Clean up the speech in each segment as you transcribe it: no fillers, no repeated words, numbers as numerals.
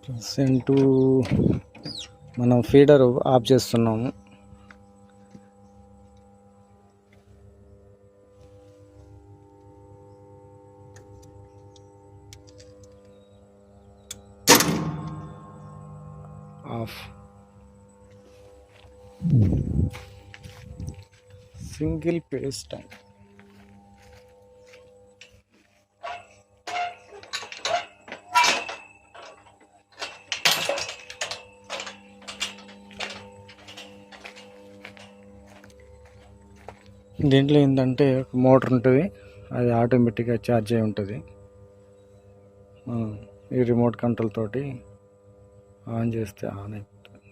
Present మనం feeder off చేస్తున్నాము. Off. Single phase tank. దీంట్లో ఏంటంటే మోటార్ ఉంటుంది, అది ఆటోమేటిక్గా ఛార్జ్ అయి ఉంటుంది. ఈ రిమోట్ కంట్రోల్ తోటి ఆన్ చేస్తే ఆన్ అయిపోతుంది.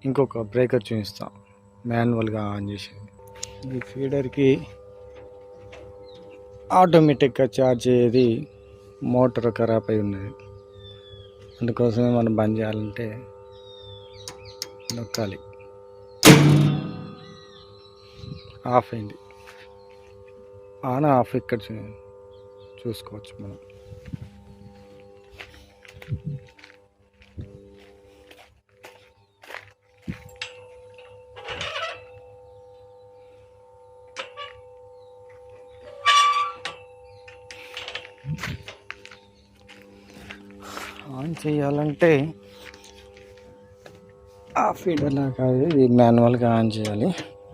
ఇంకొక బ్రేకర్ చూపిస్తాం మాన్యువల్గా ఆన్ చేసేది. ఈ ఫీడర్కి ఆటోమేటిక్గా ఛార్జ్ అయ్యేది మోటార్ ఖరాబ్ అయి ఉన్నది. అందుకోసమే మనం బంద్ చేయాలంటే నొక్కాలి. ఆఫ్ అయింది. ఆన్ ఆఫ్ ఇక్కడ చూసుకోవచ్చు మనం. ఆన్ చేయాలంటే ఆ ఫీడర్ లాగా ఇది మాన్యువల్గా ఆన్ చేయాలి.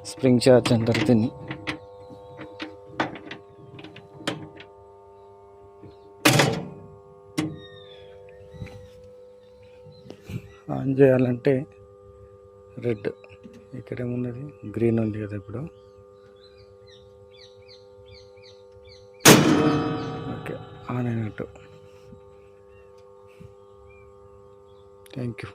స్ప్రింగ్ ఛార్జ్ అంటారు దీన్ని. ఆన్ చేయాలంటే రెడ్, ఇక్కడేమున్నది గ్రీన్ ఉంది కదా. ఇప్పుడు ఓకే, ఆన్ అయినట్టు. Thank you.